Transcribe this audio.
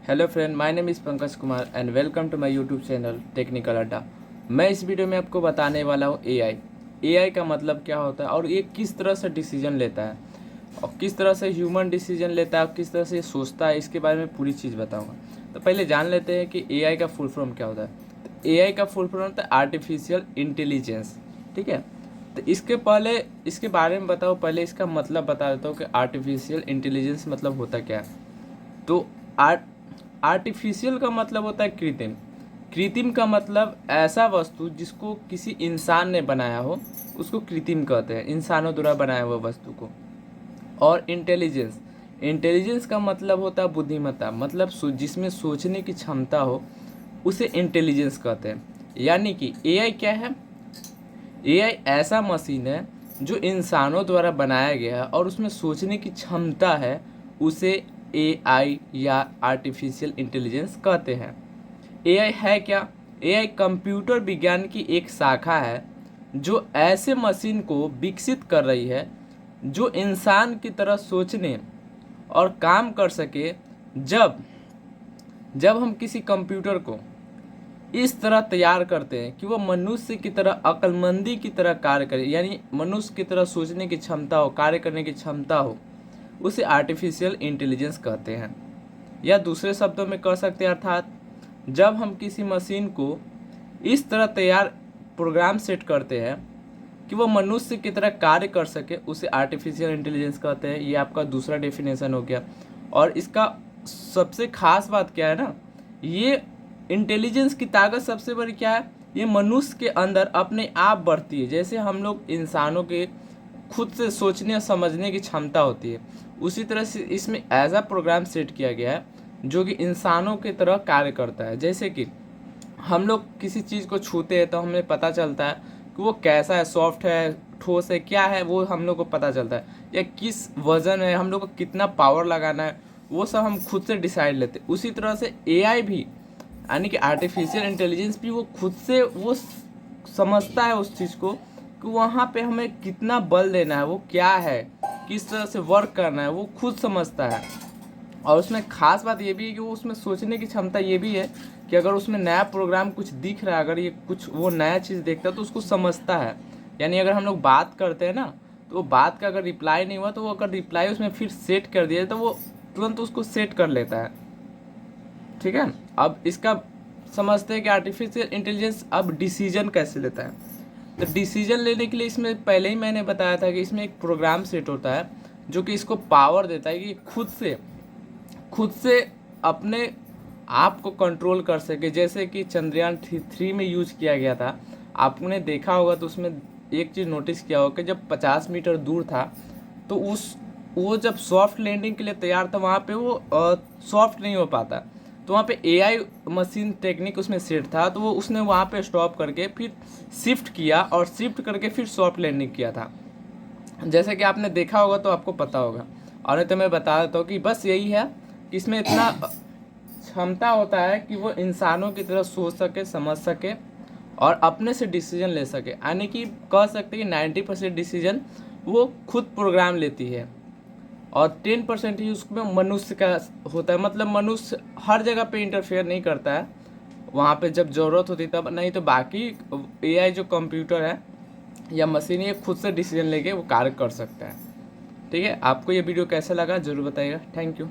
Hello friend, my name is Pankaj Kumar and welcome to my YouTube channel Technical Adda. मैं इस video में आपको बताने वाला हूँ एआई का मतलब क्या होता है और ये किस तरह से डिसीजन लेता है और किस तरह से ह्यूमन डिसीजन लेता है और किस तरह से ये सोचता है, इसके बारे में पूरी चीज़ बताऊँगा। तो पहले जान लेते हैं कि एआई का फुल फॉर्म क्या होता है। तो एआई का फुल फॉर्म होता है आर्टिफिशियल इंटेलिजेंस। ठीक है, तो इसके पहले इसके बारे में बताओ, पहले इसका मतलब बता देता हूँ कि आर्टिफिशियल इंटेलिजेंस मतलब होता क्या है। तो आर्टिफिशियल का मतलब होता है कृत्रिम। कृत्रिम का मतलब ऐसा वस्तु जिसको किसी इंसान ने बनाया हो, उसको कृत्रिम कहते हैं, इंसानों द्वारा बनाया हुआ वस्तु को। और इंटेलिजेंस, इंटेलिजेंस का मतलब होता है बुद्धिमत्ता, मतलब जिसमें सोचने की क्षमता हो, उसे इंटेलिजेंस कहते हैं। यानी कि एआई क्या है? एआई ऐसा मशीन है जो इंसानों द्वारा बनाया गया है और उसमें सोचने की क्षमता है, उसे एआई या आर्टिफिशियल इंटेलिजेंस कहते हैं। एआई है क्या? एआई कंप्यूटर विज्ञान की एक शाखा है जो ऐसे मशीन को विकसित कर रही है जो इंसान की तरह सोचने और काम कर सके। जब जब हम किसी कंप्यूटर को इस तरह तैयार करते हैं कि वो मनुष्य की तरह अक्लमंदी की तरह कार्य करे, यानी मनुष्य की तरह सोचने की क्षमता हो, कार्य करने की क्षमता हो, उसे आर्टिफिशियल इंटेलिजेंस कहते हैं। या दूसरे शब्दों में कह सकते हैं, अर्थात जब हम किसी मशीन को इस तरह तैयार प्रोग्राम सेट करते हैं कि वो मनुष्य की तरह कार्य कर सके, उसे आर्टिफिशियल इंटेलिजेंस कहते हैं। ये आपका दूसरा डेफिनेशन हो गया। और इसका सबसे खास बात क्या है ना, ये इंटेलिजेंस की ताकत सबसे बड़ी क्या है, ये मनुष्य के अंदर अपने आप बढ़ती है। जैसे हम लोग इंसानों के खुद से सोचने और समझने की क्षमता होती है, उसी तरह से इसमें ऐसा प्रोग्राम सेट किया गया है जो कि इंसानों की तरह कार्य करता है। जैसे कि हम लोग किसी चीज़ को छूते हैं तो हमें पता चलता है कि वो कैसा है, सॉफ्ट है, ठोस है, क्या है, वो हम लोग को पता चलता है। या किस वजन है, हम लोग को कितना पावर लगाना है, वो सब हम खुद से डिसाइड लेते हैं। उसी तरह से एआई भी, यानी कि आर्टिफिशियल इंटेलिजेंस भी, वो खुद से वो समझता है उस चीज़ को कि वहाँ पे हमें कितना बल देना है, वो क्या है, किस तरह से वर्क करना है, वो खुद समझता है। और उसमें खास बात ये भी है कि वो उसमें सोचने की क्षमता ये भी है कि अगर उसमें नया प्रोग्राम कुछ दिख रहा है, अगर ये कुछ वो नया चीज़ देखता है तो उसको समझता है। यानी अगर हम लोग बात करते हैं ना, तो वो बात का अगर रिप्लाई नहीं हुआ तो वो अगर रिप्लाई उसमें फिर सेट कर दिया तो वो तुरंत उसको सेट कर लेता है। ठीक है, अब इसका समझते हैं कि आर्टिफिशियल इंटेलिजेंस अब डिसीजन कैसे लेता है। तो डिसीजन लेने के लिए इसमें पहले ही मैंने बताया था कि इसमें एक प्रोग्राम सेट होता है जो कि इसको पावर देता है कि खुद से अपने आप को कंट्रोल कर सके। जैसे कि चंद्रयान 3 में यूज किया गया था, आपने देखा होगा, तो उसमें एक चीज़ नोटिस किया होगा कि जब 50 मीटर दूर था तो वो जब सॉफ्ट लैंडिंग के लिए तैयार था, वहाँ पे वो सॉफ्ट नहीं हो पाता। तो वहाँ पे एआई मशीन टेक्निक उसमें सेट था, तो वो उसने वहाँ पे स्टॉप करके फिर शिफ्ट किया और शिफ्ट करके फिर सॉफ्ट लैंडिंग किया था। जैसे कि आपने देखा होगा तो आपको पता होगा। और नहीं तो मैं बता देता हूँ कि बस यही है कि इसमें इतना क्षमता होता है कि वो इंसानों की तरह सोच सके, समझ सके और अपने से डिसीजन ले सके। यानी कि कह सकते हैं कि 90% डिसीजन वो खुद प्रोग्राम लेती है और 10% ही उसमें मनुष्य का होता है। मतलब मनुष्य हर जगह पे इंटरफेयर नहीं करता है, वहाँ पे जब ज़रूरत होती तब, नहीं तो बाकी एआई जो कंप्यूटर है या मशीन, ये खुद से डिसीजन लेके वो कार्य कर सकता है। ठीक है, आपको ये वीडियो कैसा लगा ज़रूर बताइएगा। Thank you.